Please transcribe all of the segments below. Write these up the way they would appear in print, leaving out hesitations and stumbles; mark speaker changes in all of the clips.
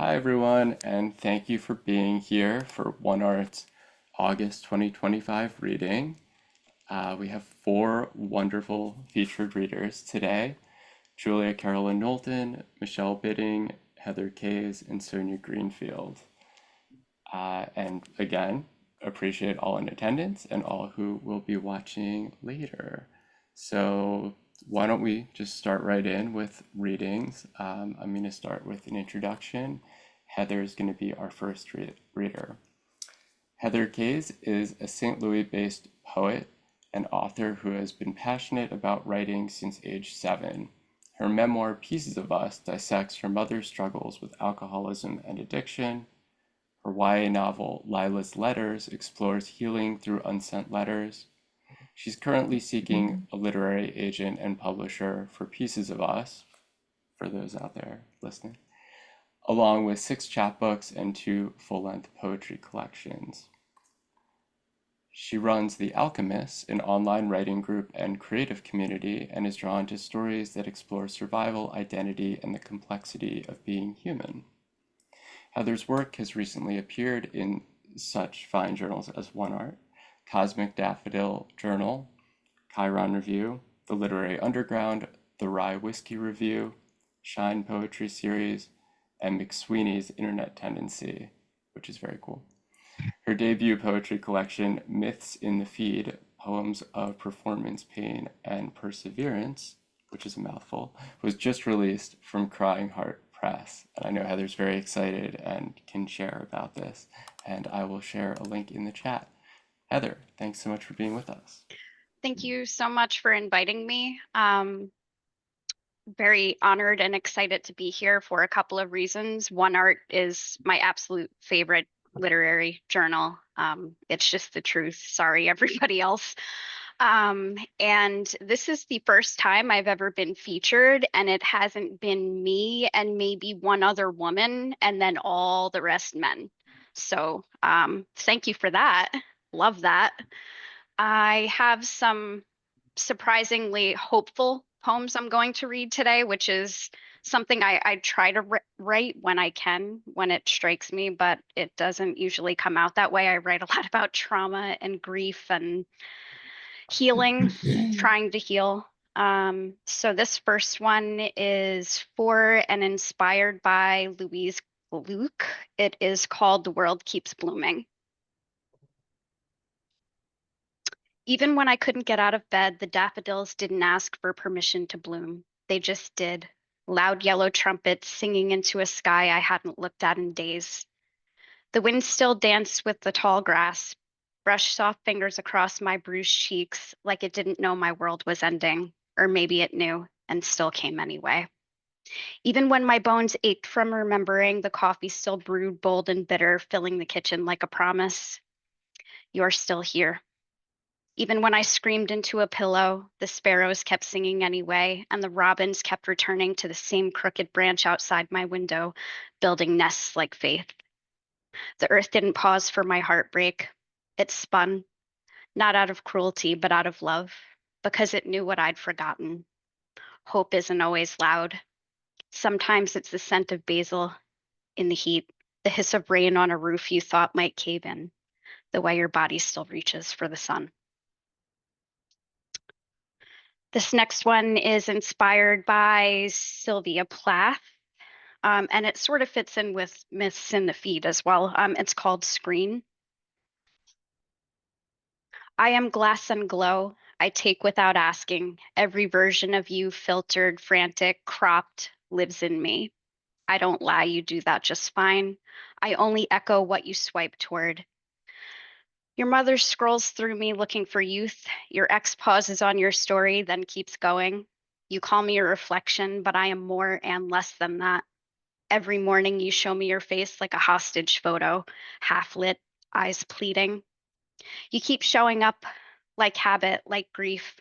Speaker 1: Hi, everyone, and thank you for being here for One Art's August 2025 reading. We have four wonderful featured readers today: Julia Carolyn Knowlton, Michelle Bidding, Heather Kays, and Sonia Greenfield. And again, appreciate all in attendance and all who will be watching later. So, why don't we just start right in with readings? I'm going to start with an introduction. Heather is going to be our first reader. Heather Kays is a St. Louis-based poet and author who has been passionate about writing since age 7. Her memoir, Pieces of Us, dissects her mother's struggles with alcoholism and addiction. Her YA novel, Lila's Letters, explores healing through unsent letters. She's currently seeking a literary agent and publisher for Pieces of Us, for those out there listening, along with 6 chapbooks and 2 full-length poetry collections. She runs the Alchemists, an online writing group and creative community, and is drawn to stories that explore survival, identity, and the complexity of being human. Heather's work has recently appeared in such fine journals as One Art, Cosmic Daffodil Journal, Chiron Review, The Literary Underground, The Rye Whiskey Review, Shine Poetry Series, and McSweeney's Internet Tendency, which is very cool. Her debut poetry collection, Myths in the Feed, Poems of Performance, Pain, and Perseverance, which is a mouthful, was just released from Crying Heart Press. And I know Heather's very excited and can share about this, and I will share a link in the chat. Heather, thanks so much for being with us.
Speaker 2: Thank you so much for inviting me. Very honored and excited to be here for a couple of reasons. One Art is my absolute favorite literary journal. It's just the truth. Sorry, everybody else. And this is the first time I've ever been featured, and it hasn't been me and maybe one other woman, and then all the rest men. So thank you for that. Love that. I have some surprisingly hopeful poems I'm going to read today, which is something I try to write when I can, when it strikes me, but it doesn't usually come out that way. I write a lot about trauma and grief and healing, trying to heal. So this first one is for and inspired by Louise Luke. It is called The World Keeps Blooming. Even when I couldn't get out of bed, the daffodils didn't ask for permission to bloom. They just did. Loud yellow trumpets singing into a sky I hadn't looked at in days. The wind still danced with the tall grass, brushed soft fingers across my bruised cheeks like it didn't know my world was ending, or maybe it knew and still came anyway. Even when my bones ached from remembering, the coffee still brewed bold and bitter, filling the kitchen like a promise. You're still here. Even when I screamed into a pillow, the sparrows kept singing anyway, and the robins kept returning to the same crooked branch outside my window, building nests like faith. The earth didn't pause for my heartbreak. It spun, not out of cruelty, but out of love, because it knew what I'd forgotten. Hope isn't always loud. Sometimes it's the scent of basil in the heat, the hiss of rain on a roof you thought might cave in, the way your body still reaches for the sun. This next one is inspired by Sylvia Plath, and it sort of fits in with Myths in the Feed as well. It's called Screen. I am glass and glow. I take without asking. Every version of you, filtered, frantic, cropped, lives in me. I don't lie, you do that just fine. I only echo what you swipe toward. Your mother scrolls through me looking for youth. Your ex pauses on your story, then keeps going. You call me a reflection, but I am more and less than that. Every morning you show me your face like a hostage photo, half lit, eyes pleading. You keep showing up like habit, like grief,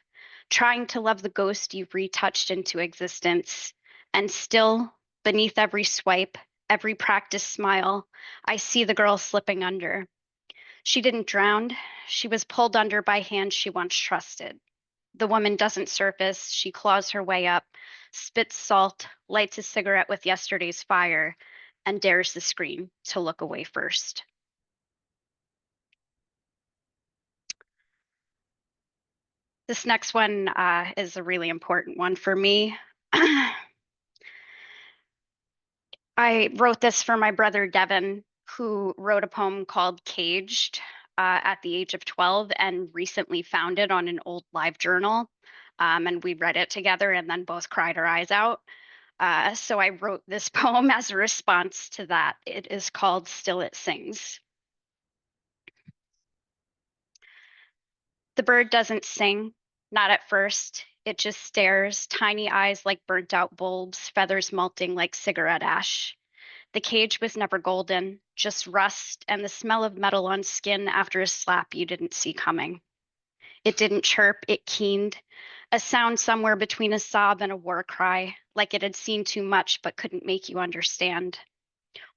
Speaker 2: trying to love the ghost you've retouched into existence. And still, beneath every swipe, every practiced smile, I see the girl slipping under. She didn't drown. She was pulled under by hands she once trusted. The woman doesn't surface. She claws her way up, spits salt, lights a cigarette with yesterday's fire, and dares the screen to look away first. This next one is a really important one for me. I wrote this for my brother Devin, who wrote a poem called Caged at the age of 12 and recently found it on an old live journal. And we read it together and then both cried our eyes out. So I wrote this poem as a response to that. It is called Still It Sings. The bird doesn't sing, not at first. It just stares, tiny eyes like burnt out bulbs, feathers melting like cigarette ash. The cage was never golden, just rust and the smell of metal on skin after a slap you didn't see coming. It didn't chirp, it keened, a sound somewhere between a sob and a war cry, like it had seen too much but couldn't make you understand.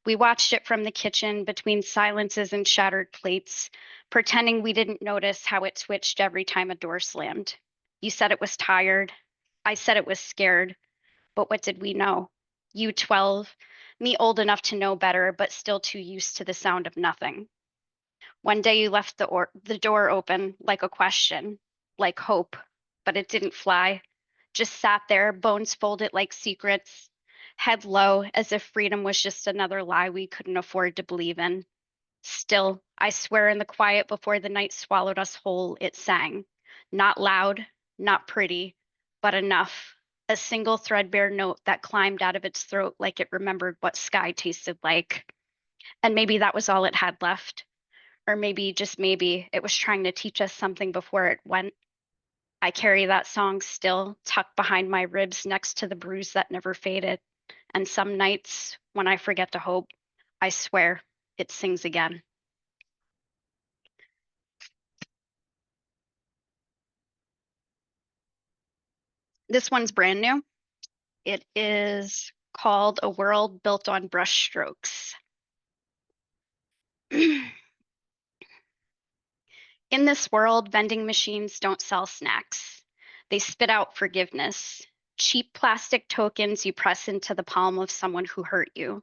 Speaker 2: We watched it from the kitchen between silences and shattered plates, pretending we didn't notice how it twitched every time a door slammed. You said it was tired. I said it was scared. But what did we know? You 12, me old enough to know better, but still too used to the sound of nothing. One day you left the door open like a question, like hope, but it didn't fly. Just sat there, bones folded like secrets, head low, as if freedom was just another lie we couldn't afford to believe in. Still, I swear in the quiet before the night swallowed us whole, it sang. Not loud, not pretty, but enough. A single threadbare note that climbed out of its throat like it remembered what sky tasted like. And maybe that was all it had left. Or maybe, just maybe, it was trying to teach us something before it went. I carry that song still, tucked behind my ribs next to the bruise that never faded. And some nights, when I forget to hope, I swear it sings again. This one's brand new. It is called A World Built on Brushstrokes. In this world, vending machines don't sell snacks. They spit out forgiveness, cheap plastic tokens you press into the palm of someone who hurt you.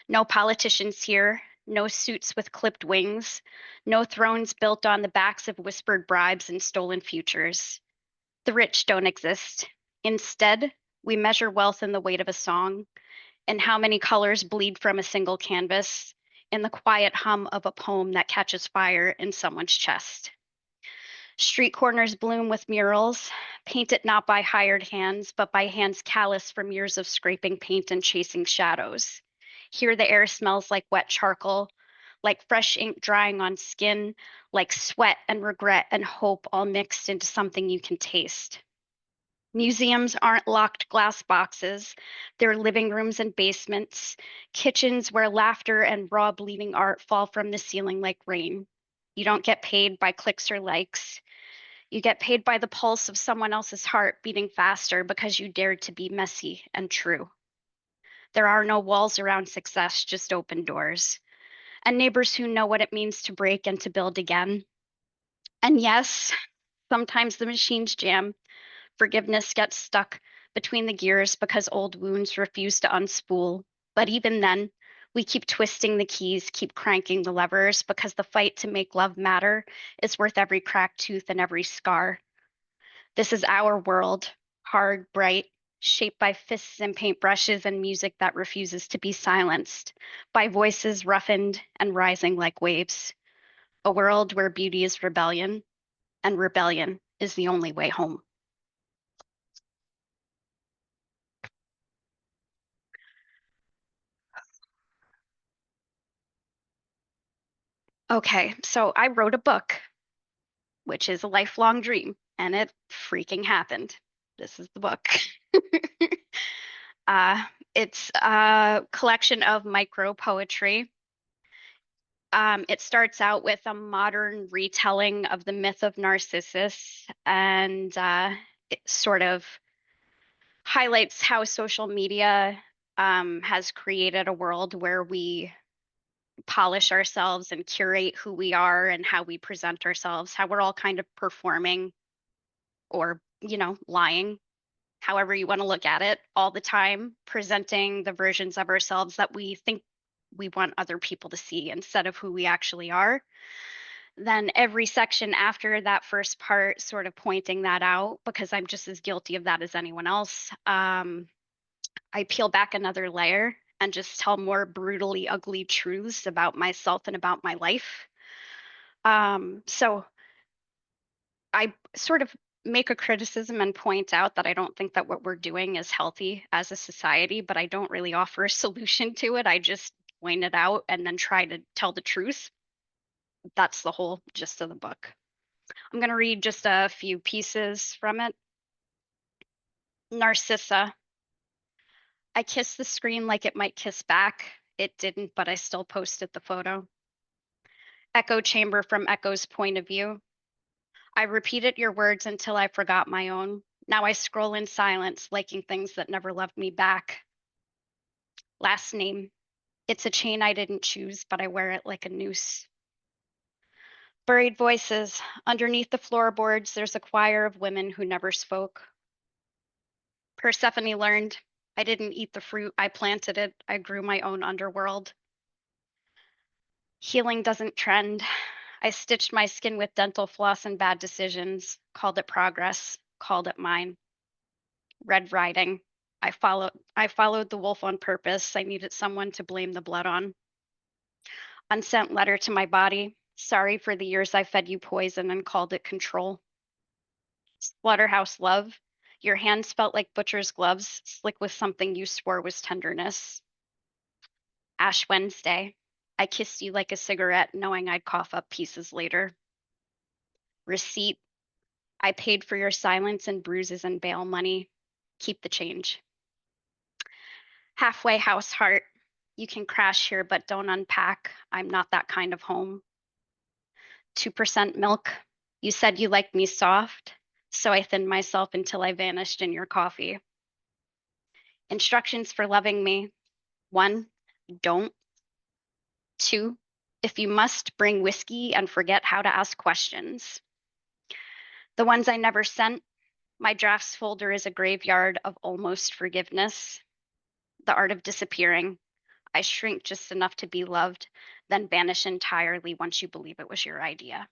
Speaker 2: No politicians here, no suits with clipped wings, no thrones built on the backs of whispered bribes and stolen futures. The rich don't exist. Instead, we measure wealth in the weight of a song, and how many colors bleed from a single canvas, in the quiet hum of a poem that catches fire in someone's chest. Street corners bloom with murals, painted not by hired hands, but by hands callous from years of scraping paint and chasing shadows. Here the air smells like wet charcoal, like fresh ink drying on skin, like sweat and regret and hope all mixed into something you can taste. Museums aren't locked glass boxes. They're living rooms and basements, kitchens where laughter and raw bleeding art fall from the ceiling like rain. You don't get paid by clicks or likes. You get paid by the pulse of someone else's heart beating faster because you dared to be messy and true. There are no walls around success, just open doors. And neighbors who know what it means to break and to build again. And yes, sometimes the machines jam. Forgiveness gets stuck between the gears because old wounds refuse to unspool. But even then, we keep twisting the keys, keep cranking the levers because the fight to make love matter is worth every cracked tooth and every scar. This is our world, hard, bright, shaped by fists and paintbrushes and music that refuses to be silenced, by voices roughened and rising like waves. A world where beauty is rebellion, and rebellion is the only way home. Okay, so I wrote a book, which is a lifelong dream, and it freaking happened. This is the book. uh, it's a collection of micro poetry. It starts out with a modern retelling of the myth of Narcissus, and it sort of highlights how social media has created a world where we polish ourselves and curate who we are and how we present ourselves, how we're all kind of performing or, lying. however you want to look at it, all the time, presenting the versions of ourselves that we think we want other people to see instead of who we actually are. Then every section after that first part, sort of pointing that out because I'm just as guilty of that as anyone else. I peel back another layer and just tell more brutally ugly truths about myself and about my life. So I sort of make a criticism and point out that I don't think that what we're doing is healthy as a society, but I don't really offer a solution to it. I just point it out and then try to tell the truth. That's the whole gist of the book. I'm going to read just a few pieces from it. Narcissa. I kissed the screen like it might kiss back. It didn't, but I still posted the photo. Echo chamber from Echo's point of view. I repeated your words until I forgot my own. Now I scroll in silence, liking things that never loved me back. Last name. It's a chain I didn't choose, but I wear it like a noose. Buried voices. Underneath the floorboards, there's a choir of women who never spoke. Persephone learned. I didn't eat the fruit, I planted it. I grew my own underworld. Healing doesn't trend. I stitched my skin with dental floss and bad decisions, called it progress, called it mine. Red riding. I followed the wolf on purpose. I needed someone to blame the blood on. Unsent letter to my body. Sorry for the years I fed you poison and called it control. Slaughterhouse love. Your hands felt like butcher's gloves, slick with something you swore was tenderness. Ash Wednesday. I kissed you like a cigarette, knowing I'd cough up pieces later. Receipt. I paid for your silence and bruises and bail money. Keep the change. Halfway house heart. You can crash here, but don't unpack. I'm not that kind of home. 2% milk. You said you liked me soft, so I thinned myself until I vanished in your coffee. Instructions for loving me. 1, don't. 2, if you must, bring whiskey and forget how to ask questions. The ones I never sent. My drafts folder is a graveyard of almost forgiveness. The art of disappearing. I shrink just enough to be loved, then vanish entirely once you believe it was your idea.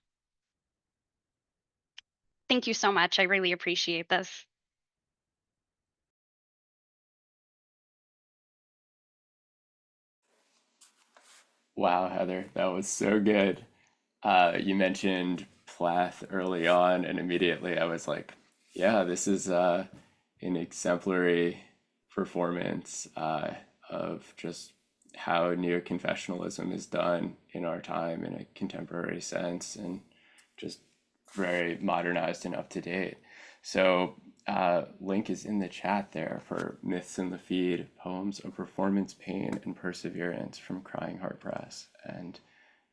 Speaker 2: Thank you so much. I really appreciate this.
Speaker 1: Wow, Heather, that was so good. You mentioned Plath early on, and immediately I was like, yeah, this is an exemplary performance of just how neo-confessionalism is done in our time in a contemporary sense, and just very modernized and up to date. So, link is in the chat there for Myths in the Feed, Poems of Performance, Pain, and Perseverance from Crying Heart Press. And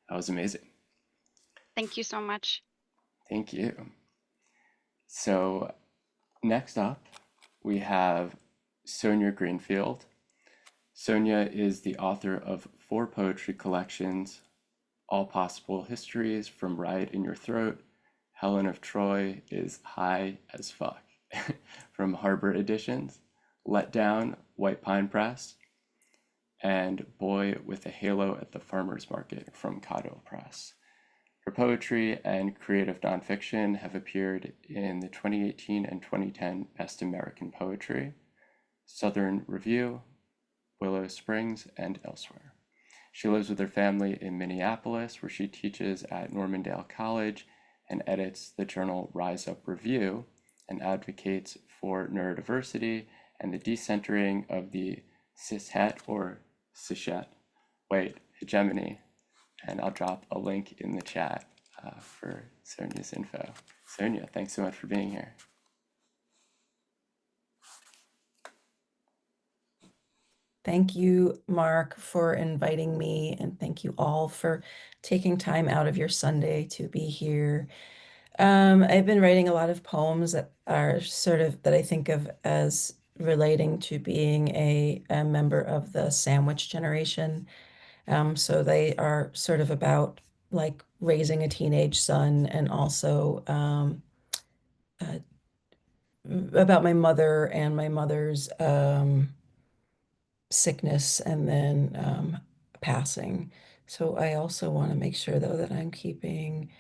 Speaker 1: that was amazing.
Speaker 2: Thank you so much.
Speaker 1: Thank you. So, next up, we have Sonia Greenfield. Sonia is the author of 4 poetry collections, All Possible Histories from Riot in Your Throat, Helen of Troy is High as Fuck from Harbor Editions, Let Down, White Pine Press, and Boy with a Halo at the Farmer's Market from Cato Press. Her poetry and creative nonfiction have appeared in the 2018 and 2010 Best American Poetry, Southern Review, Willow Springs, and elsewhere. She lives with her family in Minneapolis, where she teaches at Normandale College and edits the journal Rise Up Review and advocates for neurodiversity and the decentering of the cishet or cishet, hegemony. And I'll drop a link in the chat for Sonia's info. Sonia, thanks so much for being here.
Speaker 3: Thank you, Mark, for inviting me, and thank you all for taking time out of your Sunday to be here. I've been writing a lot of poems that are sort of that I think of as relating to being a member of the sandwich generation. So they are sort of about like raising a teenage son and also about my mother and my mother's sickness and then passing. So I also want to make sure, though, that I'm keeping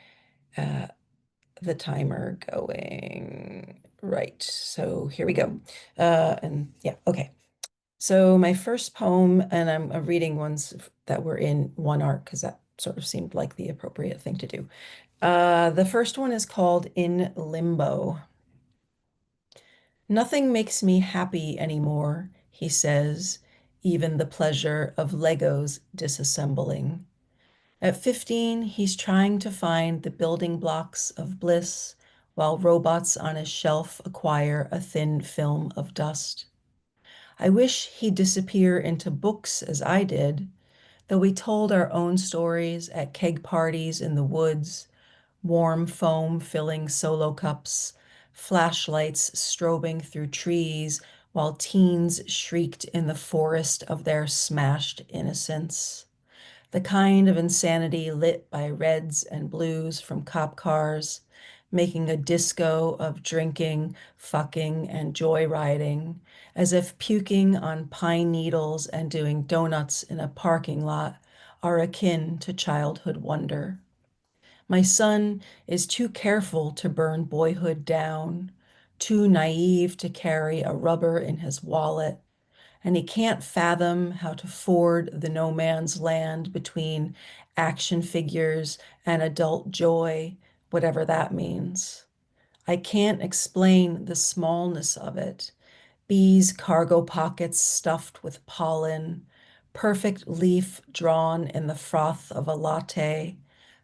Speaker 3: uh, the timer going. Right. So here we go. And yeah, okay. So my first poem, and I'm reading ones that were in one arc because that sort of seemed like the appropriate thing to do. The first one is called In Limbo. Nothing makes me happy anymore, he says, even the pleasure of Legos disassembling. At 15, he's trying to find the building blocks of bliss while robots on his shelf acquire a thin film of dust. I wish he'd disappear into books as I did, though we told our own stories at keg parties in the woods, warm foam filling solo cups, flashlights strobing through trees while teens shrieked in the forest of their smashed innocence. The kind of insanity lit by reds and blues from cop cars, making a disco of drinking, fucking, and joyriding, as if puking on pine needles and doing donuts in a parking lot are akin to childhood wonder. My son is too careful to burn boyhood down, too naive to carry a rubber in his wallet, and he can't fathom how to ford the no man's land between action figures and adult joy, whatever that means. I can't explain the smallness of it. Bees' cargo pockets stuffed with pollen, perfect leaf drawn in the froth of a latte,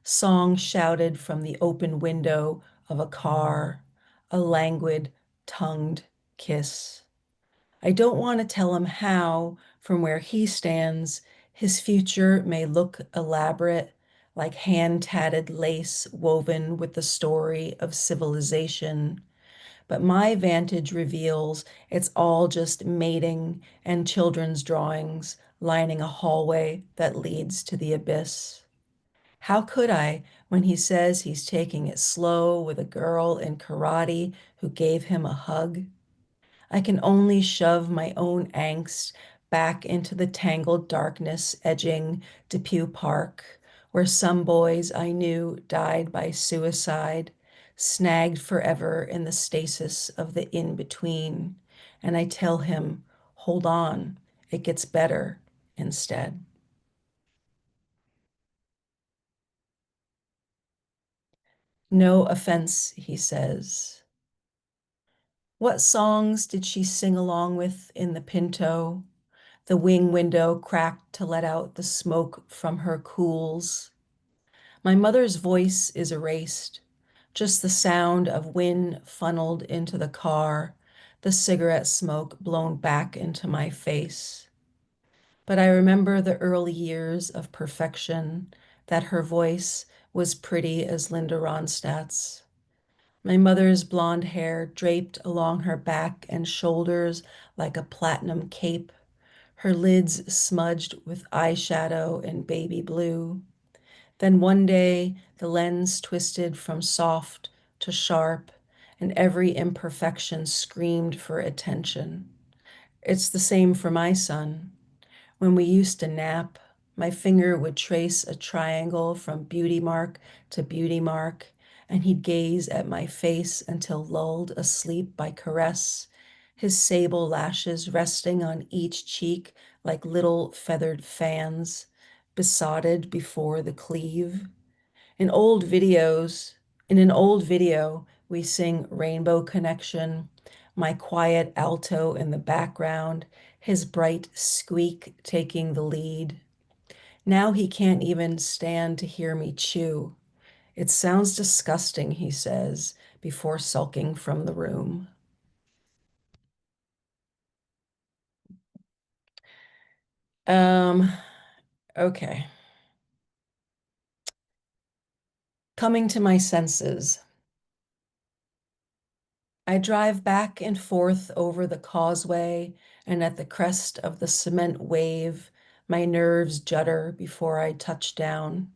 Speaker 3: song shouted from the open window of a car, a languid, tongued kiss. I don't want to tell him how, from where he stands, his future may look elaborate, like hand-tatted lace woven with the story of civilization. But my vantage reveals it's all just mating and children's drawings lining a hallway that leads to the abyss. How could I when he says he's taking it slow with a girl in karate who gave him a hug? I can only shove my own angst back into the tangled darkness edging Depew Park, where some boys I knew died by suicide, snagged forever in the stasis of the in-between. And I tell him, hold on, it gets better instead. No offense, he says. What songs did she sing along with in the Pinto? The wing window cracked to let out the smoke from her cools. My mother's voice is erased, just the sound of wind funneled into the car, the cigarette smoke blown back into my face. But I remember the early years of perfection, that her voice was pretty as Linda Ronstadt's. My mother's blonde hair draped along her back and shoulders like a platinum cape, her lids smudged with eyeshadow and baby blue. Then one day, the lens twisted from soft to sharp, and every imperfection screamed for attention. It's the same for my son. When we used to nap, my finger would trace a triangle from beauty mark to beauty mark, and he'd gaze at my face until lulled asleep by caress, his sable lashes resting on each cheek like little feathered fans, besotted before the cleave. In old videos, in an old video, we sing Rainbow Connection, my quiet alto in the background, his bright squeak taking the lead. Now he can't even stand to hear me chew. It sounds disgusting, he says, before sulking from the room. Um, okay. Coming to my senses. I drive back and forth over the causeway, and at the crest of the cement wave, my nerves judder before I touch down.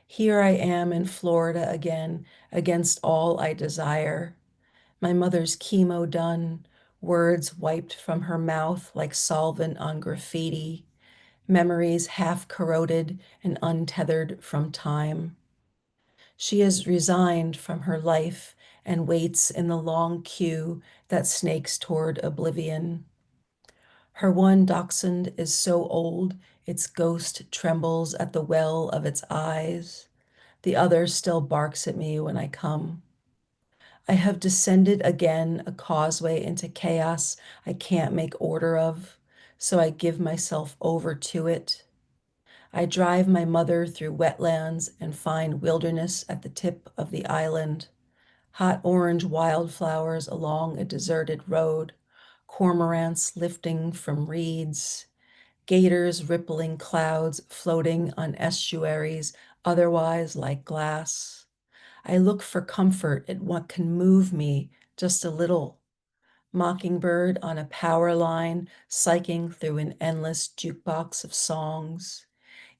Speaker 3: Here I am in Florida again, against all I desire. My mother's chemo done, words wiped from her mouth like solvent on graffiti, memories half corroded and untethered from time. She is resigned from her life and waits in the long queue that snakes toward oblivion. Her one dachshund is so old its ghost trembles at the well of its eyes. The other still barks at me when I come. I have descended again a causeway into chaos I can't make order of, so I give myself over to it. I drive my mother through wetlands and find wilderness at the tip of the island, hot orange wildflowers along a deserted road, cormorants lifting from reeds, gators rippling clouds floating on estuaries otherwise like glass. I look for comfort in what can move me just a little. Mockingbird on a power line, psyching through an endless jukebox of songs.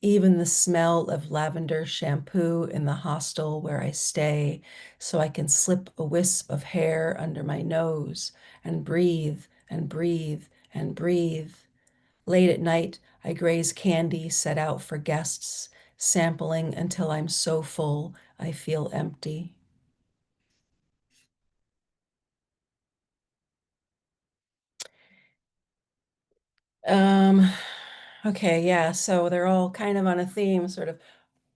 Speaker 3: Even the smell of lavender shampoo in the hostel where I stay, so I can slip a wisp of hair under my nose and breathe and breathe and breathe. Late at night, I graze candy set out for guests, sampling until I'm so full I feel empty. Um, okay, yeah, so they're all kind of on a theme, sort of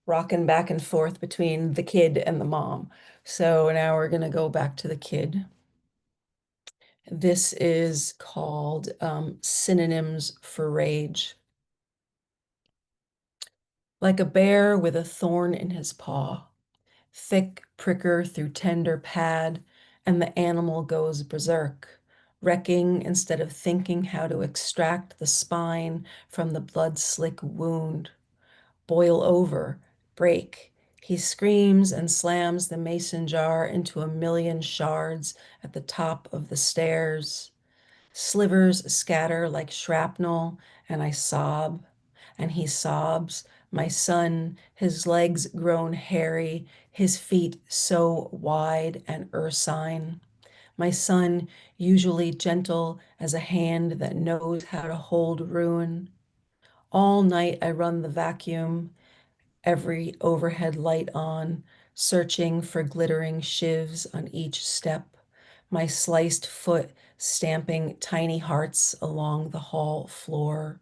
Speaker 3: rocking back and forth between the kid and the mom. So now we're gonna go back to the kid. This is called Synonyms for Rage. Like a bear with a thorn in his paw, thick pricker through tender pad, and the animal goes berserk, wrecking instead of thinking how to extract the spine from the blood-slick wound. Boil over, break. He screams and slams the mason jar into a million shards at the top of the stairs. Slivers scatter like shrapnel, and I sob, and he sobs. My son, his legs grown hairy, his feet so wide and ursine. My son, usually gentle as a hand that knows how to hold ruin. All night I run the vacuum, every overhead light on, searching for glittering shivs on each step, my sliced foot stamping tiny hearts along the hall floor.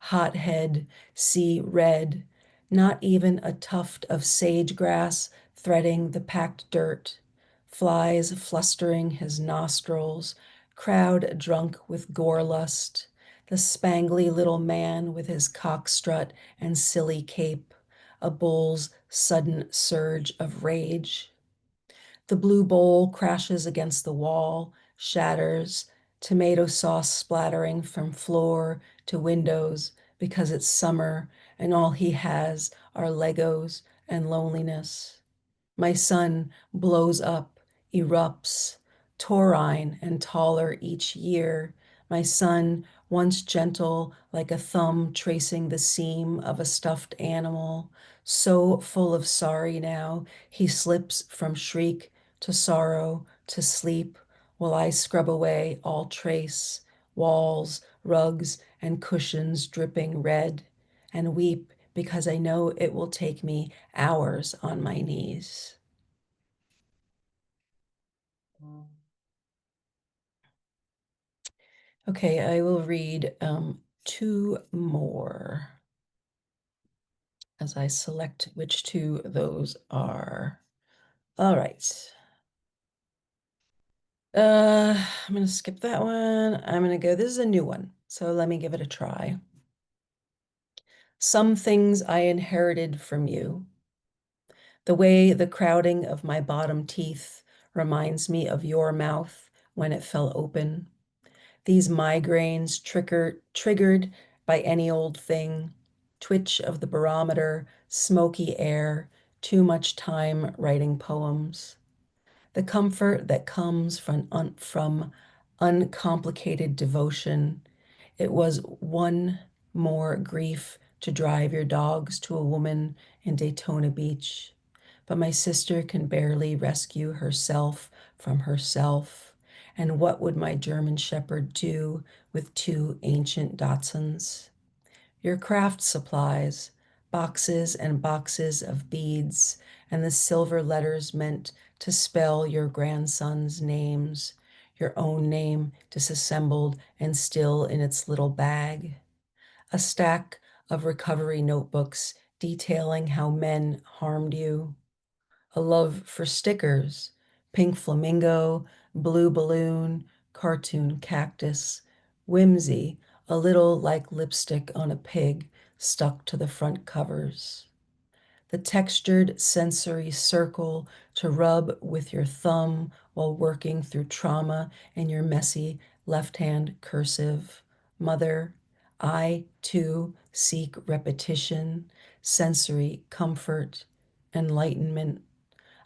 Speaker 3: Hot head, see red, not even a tuft of sage grass threading the packed dirt, flies flustering his nostrils, crowd drunk with gore lust, the spangly little man with his cock strut and silly cape, a bull's sudden surge of rage. The blue bowl crashes against the wall, shatters, tomato sauce splattering from floor to windows because it's summer and all he has are Legos and loneliness. My son blows up, erupts, taurine and taller each year. My son, once gentle like a thumb tracing the seam of a stuffed animal, so full of sorry now, he slips from shriek to sorrow to sleep while I scrub away all trace, walls, rugs, and cushions dripping red, and weep because I know it will take me hours on my knees. Okay, I will read two more as I select which two those are. All right. I'm going to skip that one. I'm going to go, this is a new one, so let me give it a try. Some things I inherited from you. The way the crowding of my bottom teeth reminds me of your mouth when it fell open. These migraines triggered by any old thing, twitch of the barometer, smoky air, too much time writing poems. The comfort that comes from uncomplicated devotion. It was one more grief to drive your dogs to a woman in Daytona Beach. but my sister can barely rescue herself from herself. And what would my German Shepherd do with two ancient Dachshunds? Your craft supplies, boxes and boxes of beads, and the silver letters meant to spell your grandsons' names, your own name disassembled and still in its little bag. A stack of recovery notebooks detailing how men harmed you. A love for stickers, pink flamingo, blue balloon, cartoon cactus, whimsy, a little like lipstick on a pig stuck to the front covers. The textured sensory circle to rub with your thumb while working through trauma in your messy left-hand cursive. Mother, I too seek repetition, sensory comfort, enlightenment.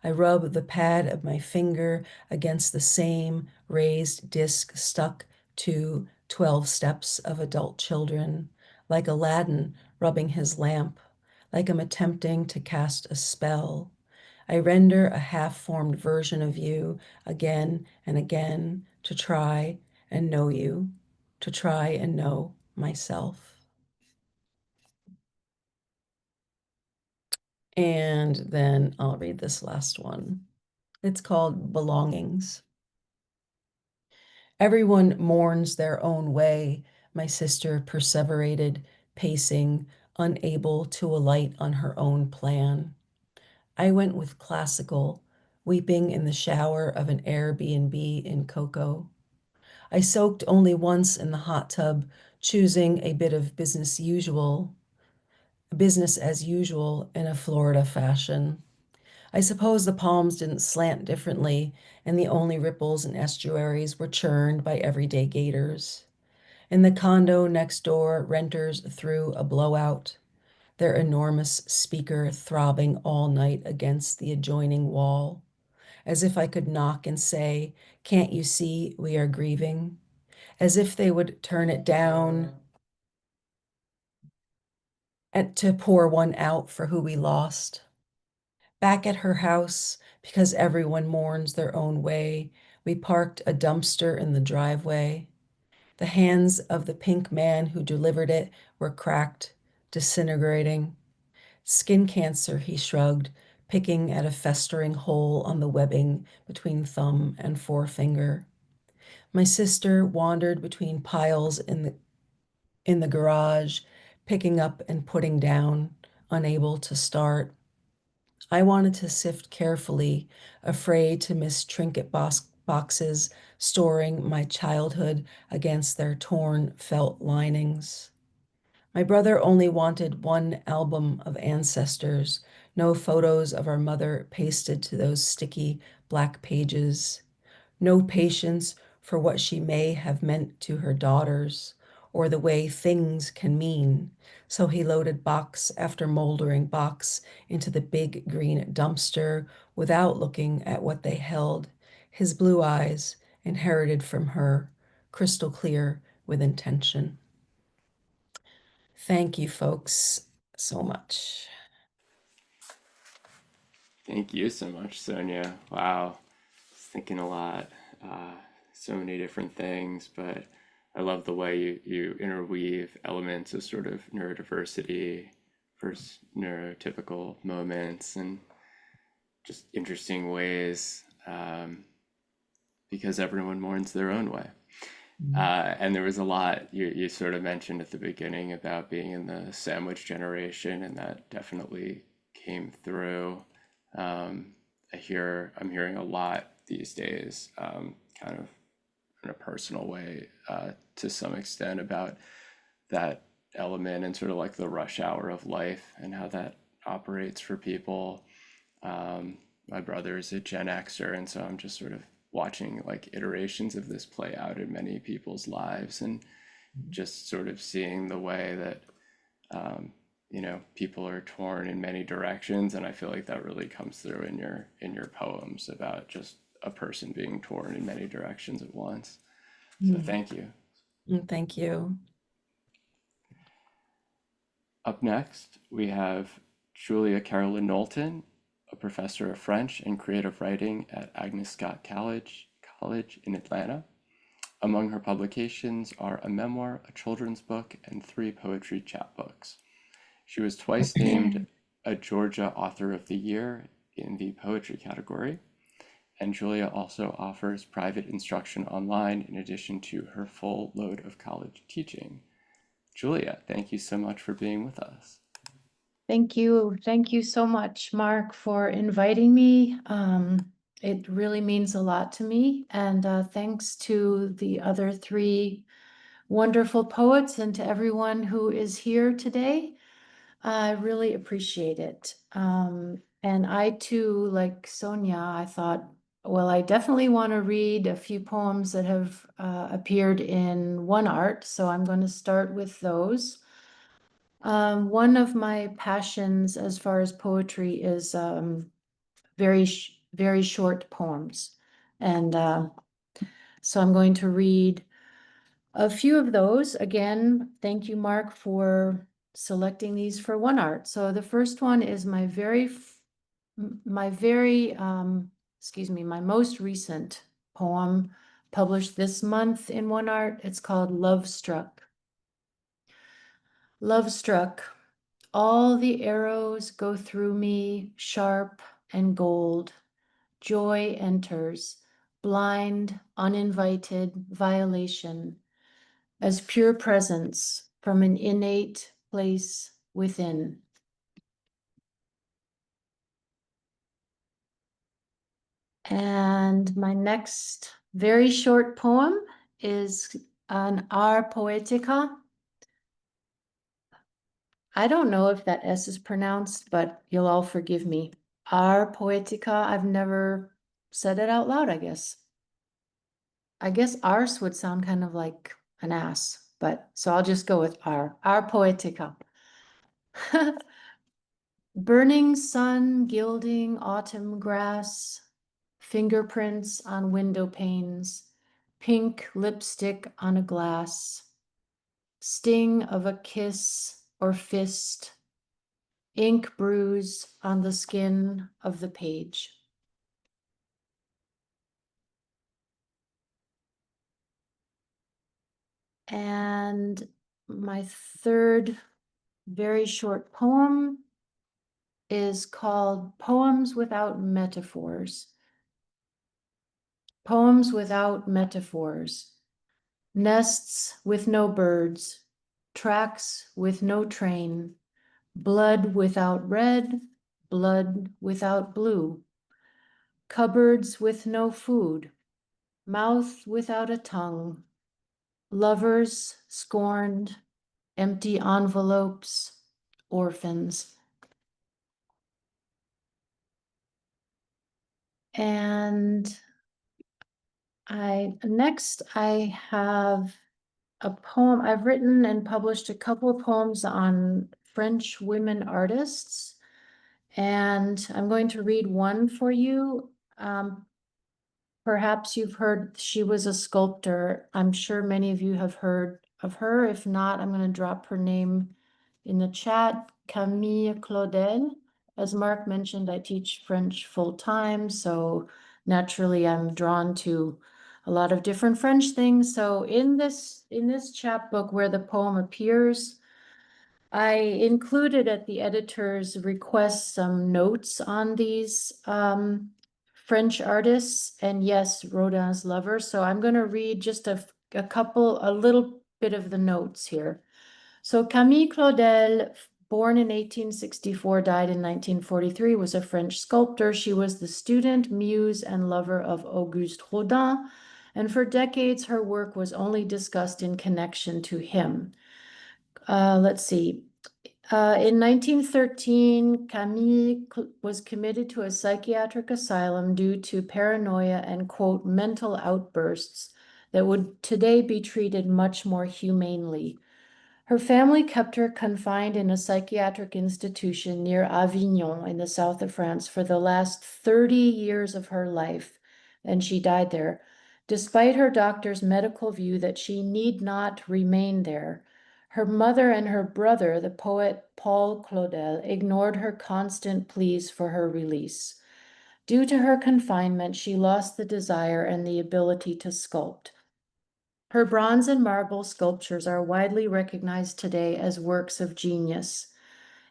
Speaker 3: I rub the pad of my finger against the same raised disc stuck to 12 steps of adult children, like Aladdin rubbing his lamp, like I'm attempting to cast a spell. I render a half-formed version of you again and again to try and know you, to try and know myself. And then I'll read this last one. It's called Belongings. Everyone mourns their own way, my sister perseverated, pacing, unable to alight on her own plan. I went with classical, weeping in the shower of an Airbnb in Cocoa. I soaked only once in the hot tub, choosing a bit of business as usual in a Florida fashion. I suppose the palms didn't slant differently, and the only ripples and estuaries were churned by everyday gators. In the condo next door, renters threw a blowout, their enormous speaker throbbing all night against the adjoining wall, as if I could knock and say, "Can't you see we are grieving?" As if they would turn it down and to pour one out for who we lost. Back at her house, because everyone mourns their own way, we parked a dumpster in the driveway. The hands of the pink man who delivered it were cracked, disintegrating. Skin cancer, he shrugged, picking at a festering hole on the webbing between thumb and forefinger. My sister wandered between piles in the garage, picking up and putting down, unable to start. I wanted to sift carefully, afraid to miss trinket boxes storing my childhood against their torn felt linings. My brother only wanted one album of ancestors, no photos of our mother pasted to those sticky black pages, no patience for what she may have meant to her daughters, or the way things can mean. So he loaded box after moldering box into the big green dumpster without looking at what they held, his blue eyes, inherited from her, crystal clear with intention. Thank you, folks, so much.
Speaker 1: Thank you so much, Sonia. Wow, thinking a lot, uh, so many different things, but I love the way you interweave elements of sort of neurodiversity versus neurotypical moments and just interesting ways, because everyone mourns their own way. And there was a lot you sort of mentioned at the beginning about being in the sandwich generation, and that definitely came through. Um, I'm hearing a lot these days, kind of in a personal way, to some extent, about that element and sort of like the rush hour of life and how that operates for people. My brother is a Gen Xer, and so I'm just sort of watching like iterations of this play out in many people's lives, and just sort of seeing the way that people are torn in many directions, and I feel like that really comes through in your poems about just a person being torn in many directions at once. So thank you.
Speaker 3: Thank you.
Speaker 1: Up next, we have Julia Carolyn Knowlton, a professor of French and creative writing at Agnes Scott College in Atlanta. Among her publications are a memoir, a children's book, and 3 poetry chapbooks. She was twice named a Georgia Author of the Year in the poetry category, and Julia also offers private instruction online in addition to her full load of college teaching. Julia, thank you so much for being with us.
Speaker 4: Thank you. Thank you so much, Mark, for inviting me. It really means a lot to me. And thanks to the other 3 wonderful poets and to everyone who is here today. I really appreciate it. And I too, like Sonia, I thought, well, I definitely want to read a few poems that have appeared in One Art. So I'm going to start with those. One of my passions as far as poetry is very short poems. And so I'm going to read a few of those. Again, thank you, Mark, for selecting these for One Art. So the first one is my most recent poem published this month in One Art. It's called Love Struck. Love struck, all the arrows go through me, sharp and gold. Joy enters, blind, uninvited violation, as pure presence from an innate place within. And my next very short poem is an Ar Poetica. I don't know if that S is pronounced, but you'll all forgive me. Ar Poetica, I've never said it out loud, I guess. I guess ars would sound kind of like an ass, but so I'll just go with Ar Poetica. Burning sun, gilding autumn grass, fingerprints on window panes, pink lipstick on a glass, sting of a kiss or fist, ink bruise on the skin of the page. And my third very short poem is called Poems Without Metaphors. Poems without metaphors. Nests with no birds, tracks with no train, blood without red, blood without blue, cupboards with no food, mouth without a tongue, lovers scorned, empty envelopes, orphans. And next I have a poem. I've written and published a couple of poems on French women artists, and I'm going to read one for you. Perhaps you've heard, she was a sculptor. I'm sure many of you have heard of her. If not, I'm going to drop her name in the chat. Camille Claudel. As Mark mentioned, I teach French full-time, so naturally I'm drawn to a lot of different French things. So in this chapbook where the poem appears, I included at the editor's request some notes on these French artists, and yes, Rodin's lover. So I'm going to read just a little bit of the notes here. So Camille Claudel, born in 1864, died in 1943, was a French sculptor. She was the student, muse, and lover of Auguste Rodin, and for decades her work was only discussed in connection to him. Let's see. In 1913, Camille was committed to a psychiatric asylum due to paranoia and, quote, mental outbursts that would today be treated much more humanely. Her family kept her confined in a psychiatric institution near Avignon in the south of France for the last 30 years of her life, and she died there. Despite her doctor's medical view that she need not remain there, Her mother and her brother, the poet Paul Claudel, ignored her constant pleas for her release. Due to her confinement, she lost the desire and the ability to sculpt. Her bronze and marble sculptures are widely recognized today as works of genius.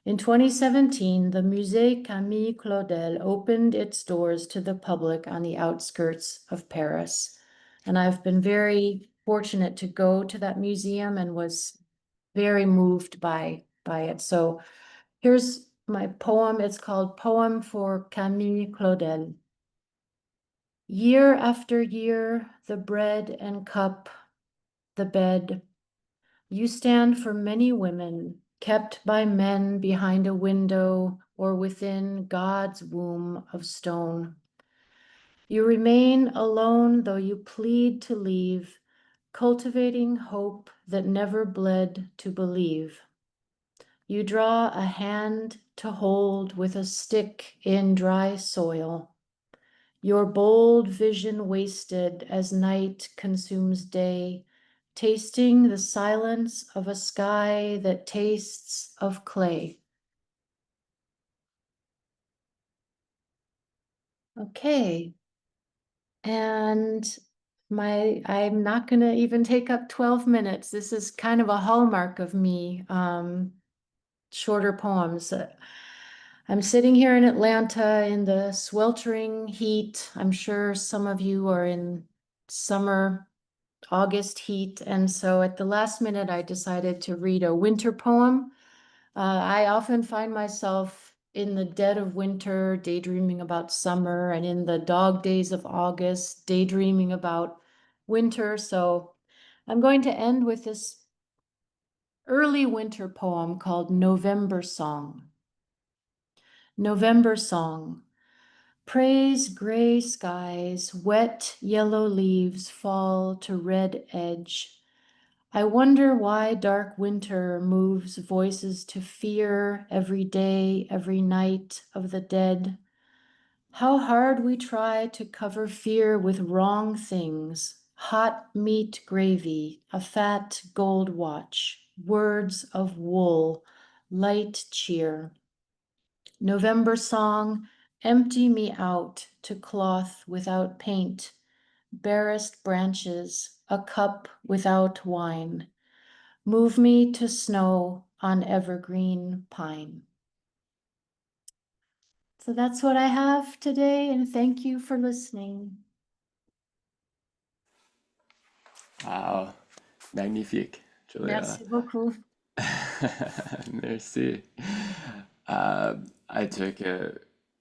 Speaker 4: In 2017, the Musée Camille Claudel opened its doors to the public on the outskirts of Paris. And I've been very fortunate to go to that museum and was very moved by it. So here's my poem. It's called Poem for Camille Claudel. Year after year, the bread and cup, the bed, you stand for many women, kept by men behind a window or within God's womb of stone. You remain alone though you plead to leave, cultivating hope that never bled to believe. You draw a hand to hold with a stick in dry soil. Your bold vision wasted as night consumes day, tasting the silence of a sky that tastes of clay. Okay. And I'm not going to even take up 12 minutes. This is kind of a hallmark of me, shorter poems. I'm sitting here in Atlanta in the sweltering heat. I'm sure some of you are in summer, August heat. And so at the last minute, I decided to read a winter poem. I often find myself in the dead of winter daydreaming about summer, and in the dog days of August daydreaming about winter. So I'm going to end with this early winter poem called November Song. November Song. Praise gray skies, wet yellow leaves fall to red edge. I wonder why dark winter moves voices to fear every day, every night of the dead. How hard we try to cover fear with wrong things. Hot meat gravy, a fat gold watch, words of wool, light cheer. November song, empty me out to cloth without paint, barest branches, a cup without wine. Move me to snow on evergreen pine. So that's what I have today, and thank you for listening.
Speaker 1: Wow, magnifique, Julia.
Speaker 4: Merci beaucoup.
Speaker 1: Merci. I took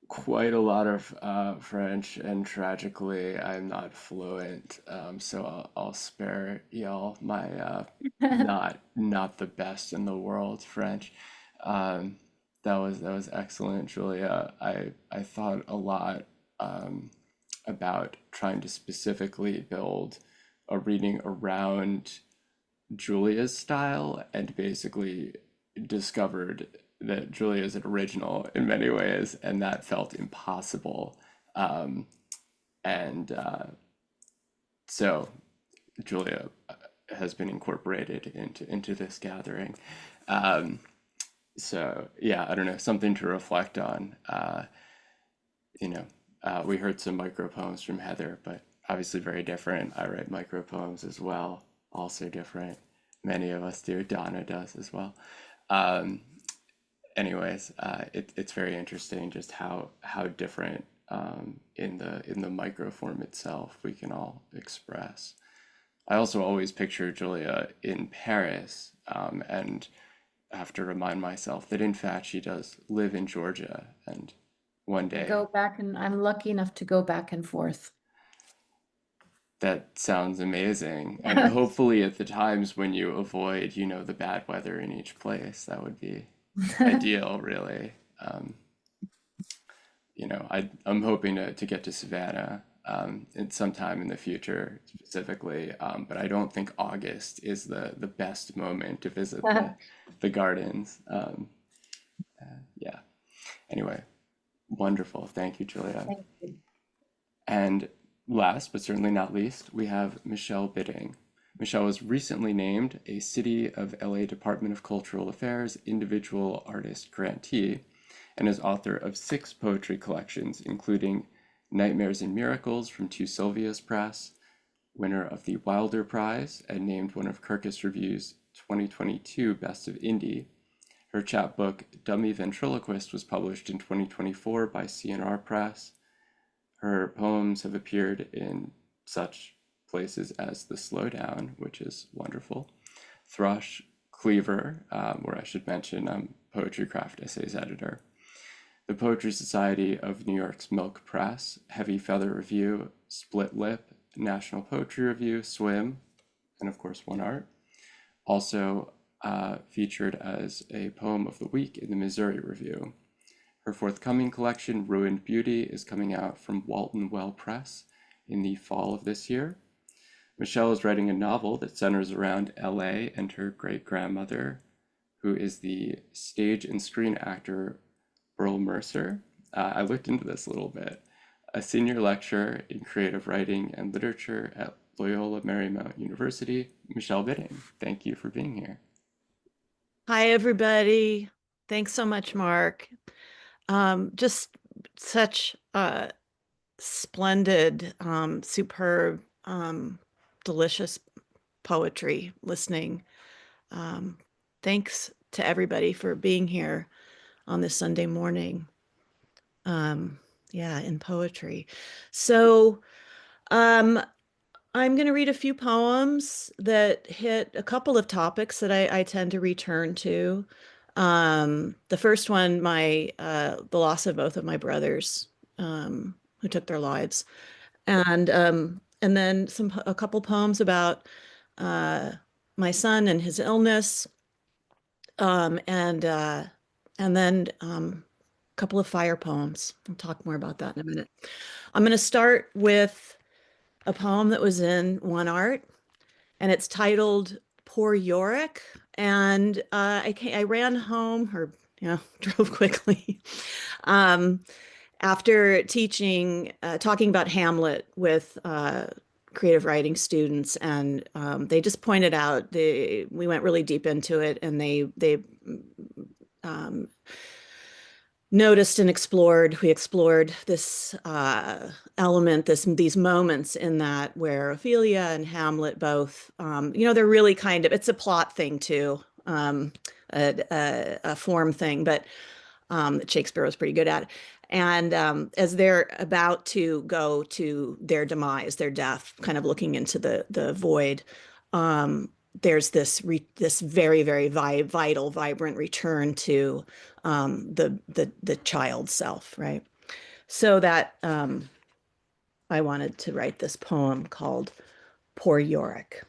Speaker 1: quite a lot of French, and tragically, I'm not fluent, so I'll spare y'all my not the best in the world French. Um, that was excellent, Julia. I thought a lot about trying to specifically build a reading around Julia's style, and basically discovered that Julia is an original in many ways, and that felt impossible. Um, and So Julia has been incorporated into this gathering. Um, so yeah, I don't know, something to reflect on. We heard some micro poems from Heather, but obviously very different. I write micro poems as well, also different. Many of us do. Donna does as well. Um, Anyways, it's very interesting just how different in the micro form itself we can all express. I also always picture Julia in Paris, and have to remind myself that in fact she does live in Georgia, and one day.
Speaker 4: I'm lucky enough to go back and forth.
Speaker 1: That sounds amazing. And hopefully at the times when you avoid, the bad weather in each place, that would be ideal, really. I'm hoping to get to Savannah in sometime in the future specifically, but I don't think August is the best moment to visit the gardens. Yeah. Anyway, wonderful. Thank you, Julia.
Speaker 4: Thank you.
Speaker 1: And last but certainly not least, we have Michelle Bidding. Michelle was recently named a City of LA Department of Cultural Affairs Individual Artist Grantee and is author of 6 poetry collections, including Nightmares and Miracles from Two Sylvias Press, winner of the Wilder Prize, and named one of Kirkus Review's 2022 Best of Indie. Her chapbook, Dummy Ventriloquist, was published in 2024 by CNR Press. Her poems have appeared in such places as The Slowdown, which is wonderful, Thrush, Cleaver, where I should mention I'm Poetry Craft Essays editor, the Poetry Society of New York's Milk Press, Heavy Feather Review, Split Lip, National Poetry Review, Swim, and of course One Art. Also featured as a Poem of the Week in the Missouri Review. Her forthcoming collection, Ruined Beauty, is coming out from Walton Well Press in the fall of this year. Michelle is writing a novel that centers around LA and her great-grandmother, who is the stage and screen actor Burl Mercer. I looked into this a little bit. A senior lecturer in creative writing and literature at Loyola Marymount University, Michelle Bidding. Thank you for being here.
Speaker 5: Hi, everybody. Thanks so much, Mark. Just such splendid, superb, delicious poetry listening. Thanks to everybody for being here on this Sunday morning. Yeah, in poetry. So I'm going to read a few poems that hit a couple of topics that I tend to return to. The first one, the loss of both of my brothers, who took their lives, and then a couple poems about my son and his illness, and then a couple of fire poems. I'll talk more about that in a minute. I'm going to start with a poem that was in One Art, and it's titled Poor Yorick. And I ran home, or drove quickly, after teaching, talking about Hamlet with creative writing students, and they just pointed out, we went really deep into it, and they noticed and we explored this element, these moments in that where Ophelia and Hamlet both, they're really it's a plot thing too, a form thing, but Shakespeare was pretty good at it. And as they're about to go to their demise, their death, kind of looking into the void, there's this very, very vital, vibrant return to the child self, right? So that I wanted to write this poem called Poor Yorick.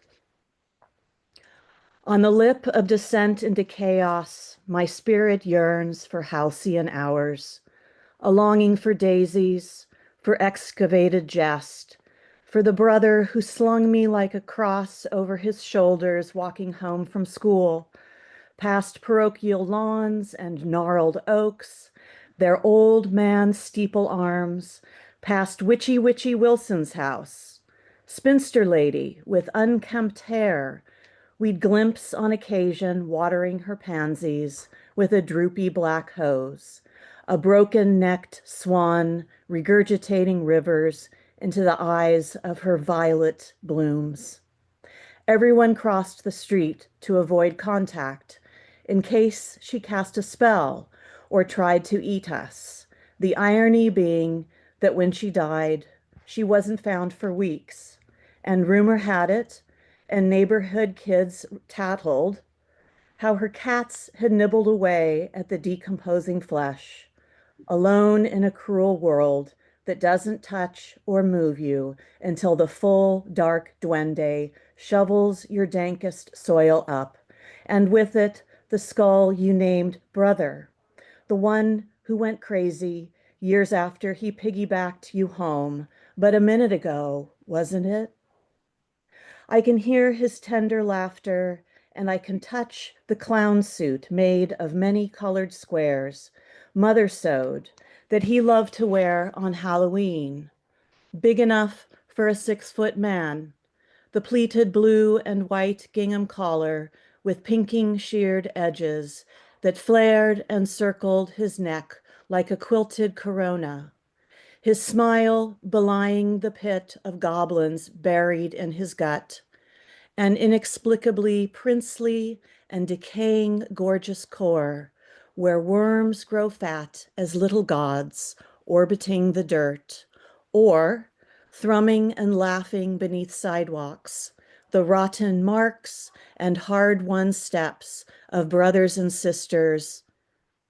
Speaker 5: On the lip of descent into chaos, my spirit yearns for halcyon hours, a longing for daisies, for excavated jest, for the brother who slung me like a cross over his shoulders walking home from school, past parochial lawns and gnarled oaks, their old man steeple arms, past Witchy Wilson's house, spinster lady with unkempt hair, we'd glimpse on occasion watering her pansies with a droopy black hose, a broken-necked swan regurgitating rivers into the eyes of her violet blooms. Everyone crossed the street to avoid contact in case she cast a spell or tried to eat us, the irony being that when she died, she wasn't found for weeks, and rumor had it, and neighborhood kids tattled, how her cats had nibbled away at the decomposing flesh, alone in a cruel world that doesn't touch or move you until the full, dark duende shovels your dankest soil up, and with it, the skull you named brother, the one who went crazy years after he piggybacked you home, but a minute ago, wasn't it? I can hear his tender laughter, and I can touch the clown suit made of many colored squares, mother sewed, that he loved to wear on Halloween, big enough for a 6-foot man, the pleated blue and white gingham collar with pinking sheared edges that flared and circled his neck like a quilted corona, his smile belying the pit of goblins buried in his gut, an inexplicably princely and decaying gorgeous core where worms grow fat as little gods orbiting the dirt, or thrumming and laughing beneath sidewalks, the rotten marks and hard-won steps of brothers and sisters,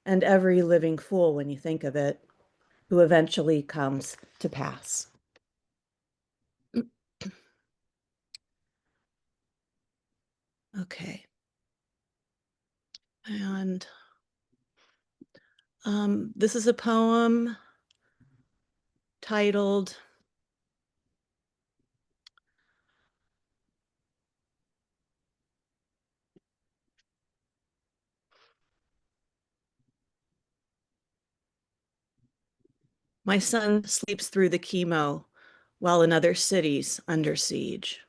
Speaker 5: and every living fool when you think of it, who eventually comes to pass. Okay. And this is a poem titled My Son Sleeps Through the Chemo While Another City's Under Siege.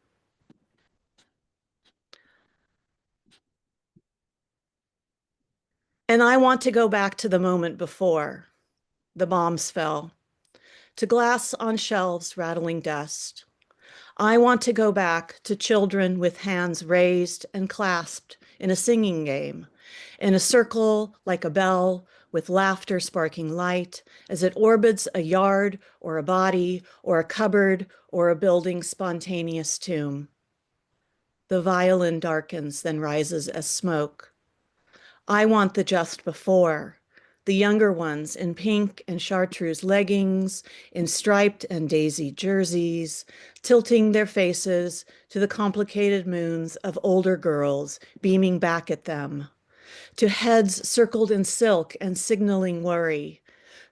Speaker 5: And I want to go back to the moment before the bombs fell, to glass on shelves rattling dust. I want to go back to children with hands raised and clasped in a singing game, in a circle like a bell, with laughter sparking light as it orbits a yard or a body or a cupboard or a building's spontaneous tomb. The violin darkens, then rises as smoke. I want the just before, the younger ones in pink and chartreuse leggings, in striped and daisy jerseys, tilting their faces to the complicated moons of older girls beaming back at them, to heads circled in silk and signaling worry,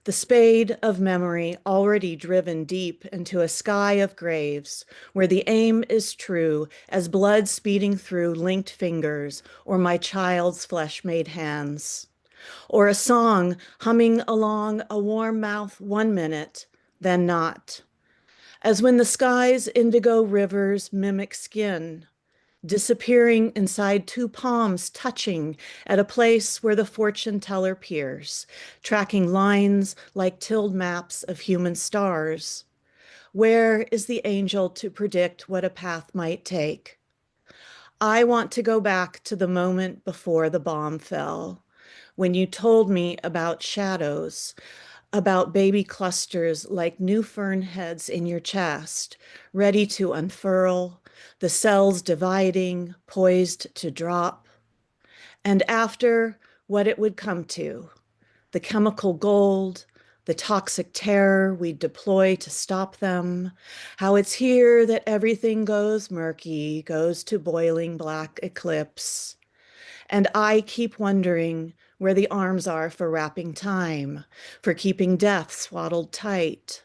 Speaker 5: the spade of memory already driven deep into a sky of graves where the aim is true as blood speeding through linked fingers or my child's flesh-made hands. Or a song humming along a warm mouth 1 minute, then not. As when the sky's indigo rivers mimic skin, disappearing inside 2 palms touching at a place where the fortune teller peers, tracking lines like tilled maps of human stars. Where is the angel to predict what a path might take? I want to go back to the moment before the bomb fell, when you told me about shadows, about baby clusters like new fern heads in your chest, ready to unfurl, the cells dividing, poised to drop. And after, what it would come to, the chemical gold, the toxic terror we deploy to stop them, how it's here that everything goes murky, goes to boiling black eclipse. And I keep wondering where the arms are for wrapping time, for keeping death swaddled tight.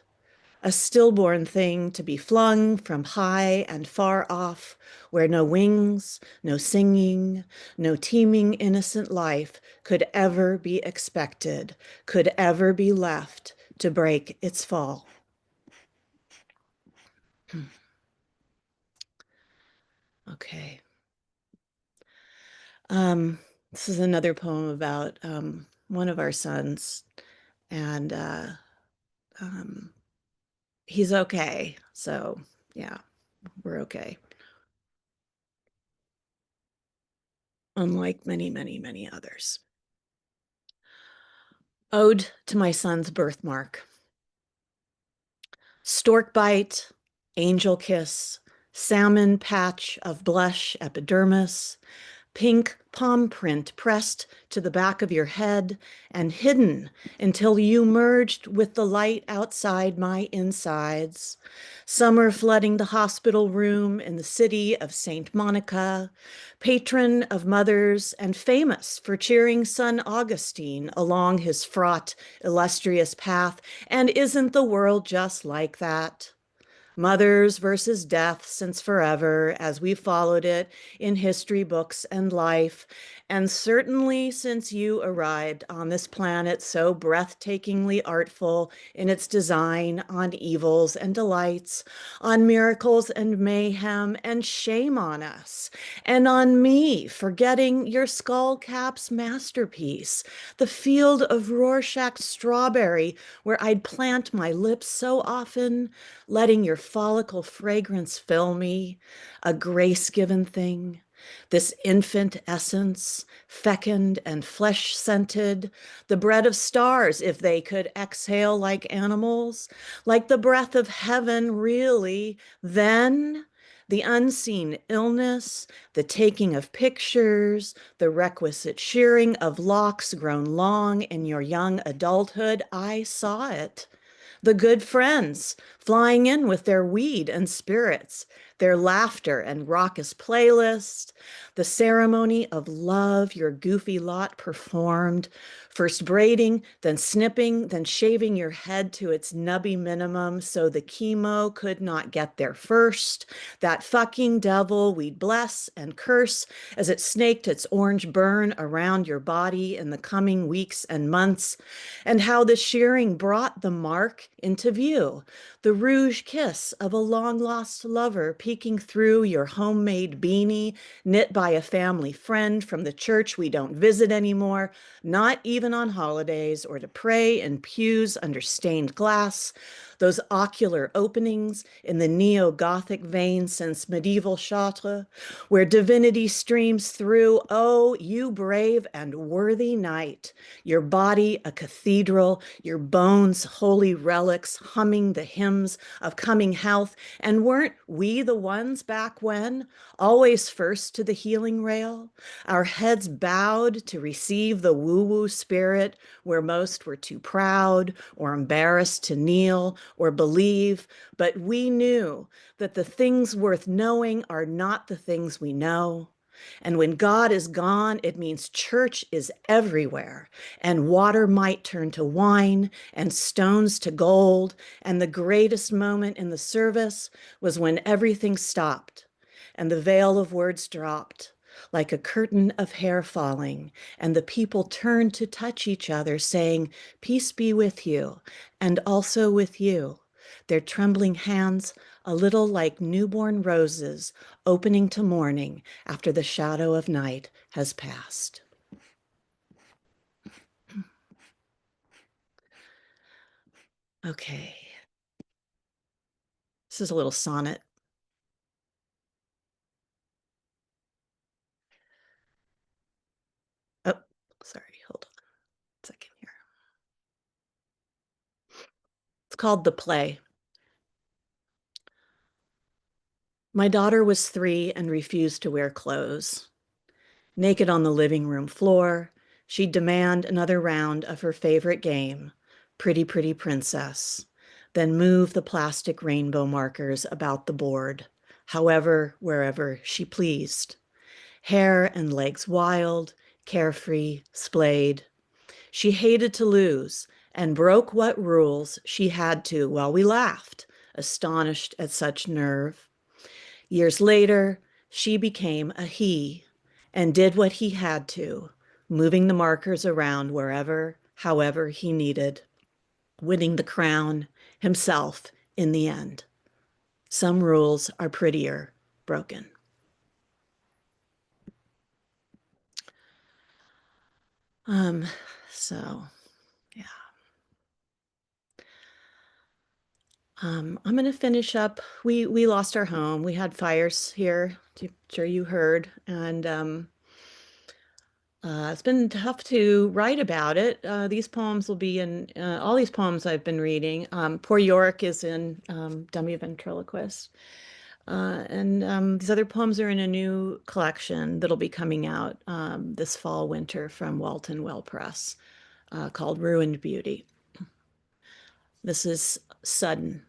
Speaker 5: A stillborn thing to be flung from high and far off, where no wings, no singing, no teeming innocent life could ever be expected, could ever be left to break its fall. Okay. This is another poem about one of our sons, and he's okay. So yeah, we're okay. Unlike many, many, many others. Ode to my son's birthmark. Stork bite, angel kiss, salmon patch of blush epidermis, pink palm print pressed to the back of your head and hidden until you merged with the light outside my insides. Summer flooding the hospital room in the city of St. Monica, patron of mothers and famous for cheering son Augustine along his fraught, illustrious path. And isn't the world just like that? Mothers versus death since forever, as we followed it in history books and life, And certainly since you arrived on this planet so breathtakingly artful in its design on evils and delights, on miracles and mayhem, and shame on us, and on me for getting your skull cap's masterpiece, the field of Rorschach's strawberry, where I'd plant my lips so often, letting your follicle fragrance fill me, a grace-given thing. This infant essence, fecund and flesh-scented, the bread of stars if they could exhale like animals, like the breath of heaven, really, then the unseen illness, the taking of pictures, the requisite shearing of locks grown long in your young adulthood, I saw it. The good friends flying in with their weed and spirits, their laughter and raucous playlist, the ceremony of love your goofy lot performed, first braiding, then snipping, then shaving your head to its nubby minimum so the chemo could not get there first, that fucking devil we'd bless and curse as it snaked its orange burn around your body in the coming weeks and months, and how the shearing brought the mark into view, the rouge kiss of a long-lost lover peeking through your homemade beanie, knit by a family friend from the church we don't visit anymore, not even on holidays, or to pray in pews under stained glass, those ocular openings in the neo-Gothic vein since medieval Chartres, where divinity streams through, oh, you brave and worthy knight, your body a cathedral, your bones holy relics, humming the hymns of coming health, and weren't we the ones back when, always first to the healing rail, our heads bowed to receive the woo-woo spirit where most were too proud or embarrassed to kneel or believe, but we knew that the things worth knowing are not the things we know. And when God is gone, it means church is everywhere, and water might turn to wine and stones to gold. And the greatest moment in the service was when everything stopped and the veil of words dropped like a curtain of hair falling, and the people turned to touch each other, saying, "Peace be with you, and also with you." Their trembling hands, a little like newborn roses, opening to morning after the shadow of night has passed. Okay. This is a little sonnet. Oh, sorry, hold on a second here. It's called The Play. My daughter was 3 and refused to wear clothes. Naked on the living room floor, she'd demand another round of her favorite game, Pretty Pretty Princess, then move the plastic rainbow markers about the board, however, wherever she pleased. Hair and legs wild, carefree, splayed. She hated to lose and broke what rules she had to while we laughed, astonished at such nerve. Years later, she became a he and did what he had to, moving the markers around wherever, however he needed, winning the crown himself in the end. Some rules are prettier broken. So, yeah. I'm going to finish up. We lost our home. We had fires here. I'm sure you heard. And it's been tough to write about it. These poems will be in all these poems I've been reading. Poor Yorick is in Dummy Ventriloquist. And these other poems are in a new collection that'll be coming out this fall, winter from Walton Well Press called Ruined Beauty. This is Sudden.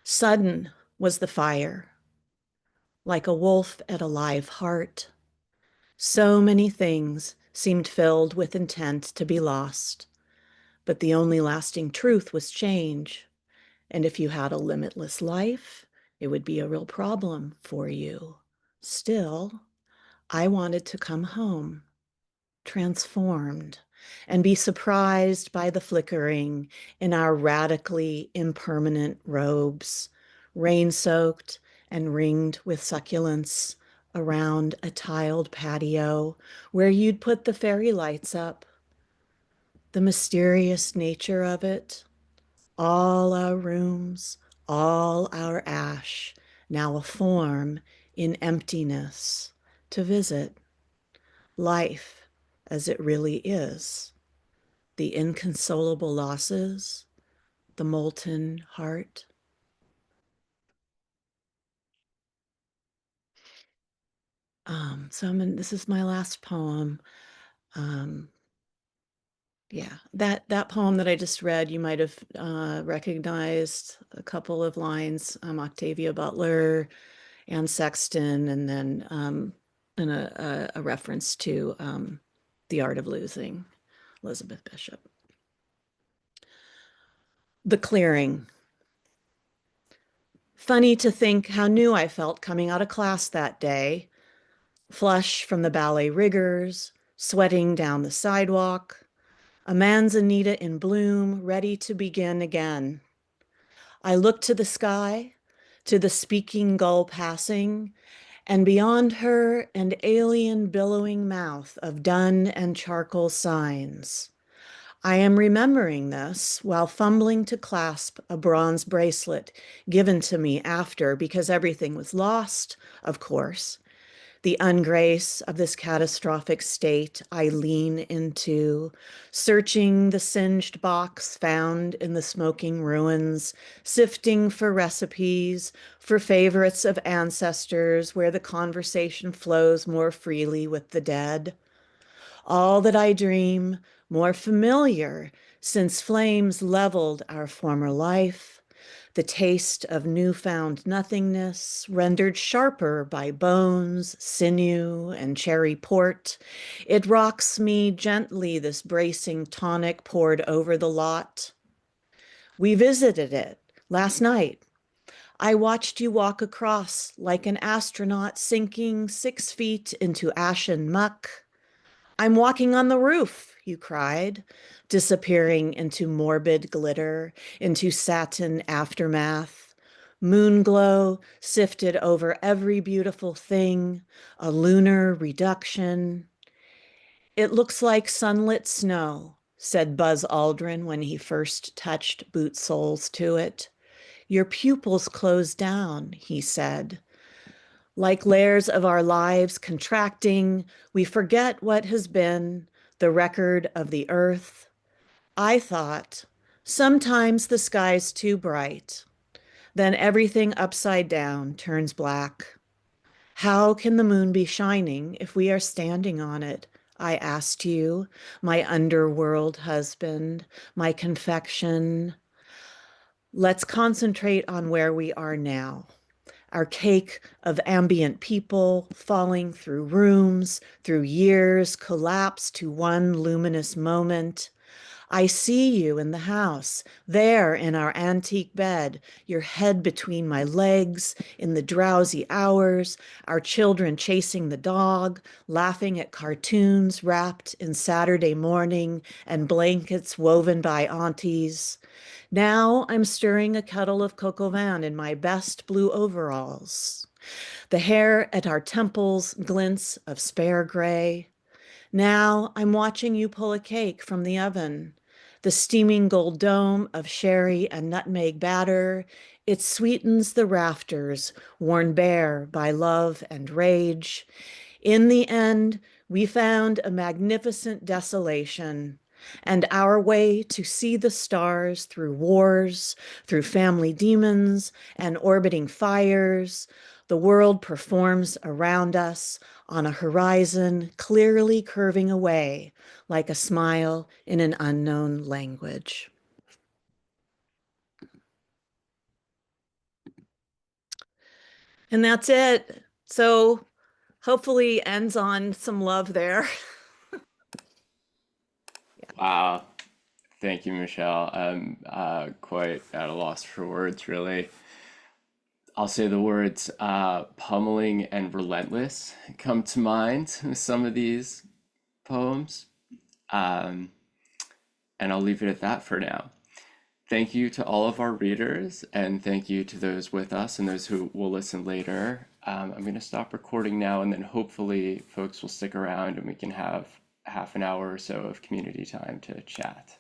Speaker 5: Sudden was the fire, like a wolf at a live heart. So many things seemed filled with intent to be lost, but the only lasting truth was change. And if you had a limitless life, it would be a real problem for you. Still, I wanted to come home, transformed, and be surprised by the flickering in our radically impermanent robes, rain-soaked and ringed with succulents around a tiled patio where you'd put the fairy lights up. The mysterious nature of it, all our rooms, all our ash, now a form in emptiness to visit life as it really is, the inconsolable losses, the molten heart. This is my last poem. Yeah, that poem that I just read, you might have recognized a couple of lines, Octavia Butler, Anne Sexton, and then a reference to The Art of Losing, Elizabeth Bishop. The Clearing. Funny to think how new I felt coming out of class that day, flush from the ballet rigors, sweating down the sidewalk, a manzanita in bloom, ready to begin again. I looked to the sky, to the speaking gull passing, and beyond her an alien billowing mouth of dun and charcoal signs. I am remembering this while fumbling to clasp a bronze bracelet given to me after, because everything was lost, of course. The ungrace of this catastrophic state I lean into, searching the singed box found in the smoking ruins, sifting for recipes, for favorites of ancestors where the conversation flows more freely with the dead. All that I dream, more familiar, since flames leveled our former life, the taste of newfound nothingness, rendered sharper by bones, sinew, and cherry port. It rocks me gently, this bracing tonic poured over the lot. We visited it last night. I watched you walk across like an astronaut sinking 6 feet into ashen muck. I'm walking on the roof, you cried, disappearing into morbid glitter, into satin aftermath. Moonglow sifted over every beautiful thing, a lunar reduction. It looks like sunlit snow, said Buzz Aldrin when he first touched boot soles to it. Your pupils close down, he said. Like layers of our lives contracting, we forget what has been, the record of the earth. I thought, sometimes the sky's too bright. Then everything upside down turns black. How can the moon be shining if we are standing on it? I asked you, my underworld husband, my confection. Let's concentrate on where we are now. Our cake of ambient people falling through rooms, through years, collapse to one luminous moment. I see you in the house, there in our antique bed, your head between my legs, in the drowsy hours, our children chasing the dog, laughing at cartoons wrapped in Saturday morning and blankets woven by aunties. Now I'm stirring a kettle of coq au vin in my best blue overalls. The hair at our temples glints of spare gray. Now I'm watching you pull a cake from the oven. The steaming gold dome of sherry and nutmeg batter, it sweetens the rafters worn bare by love and rage. In the end, we found a magnificent desolation, and our way to see the stars through wars, through family demons and orbiting fires. The world performs around us on a horizon clearly curving away like a smile in an unknown language. And that's it. So hopefully ends on some love there.
Speaker 1: Wow. Thank you, Michelle. I'm quite at a loss for words, really. I'll say the words pummeling and relentless come to mind with some of these poems. And I'll leave it at that for now. Thank you to all of our readers, and thank you to those with us and those who will listen later. I'm going to stop recording now, and then hopefully folks will stick around and we can have half an hour or so of community time to chat.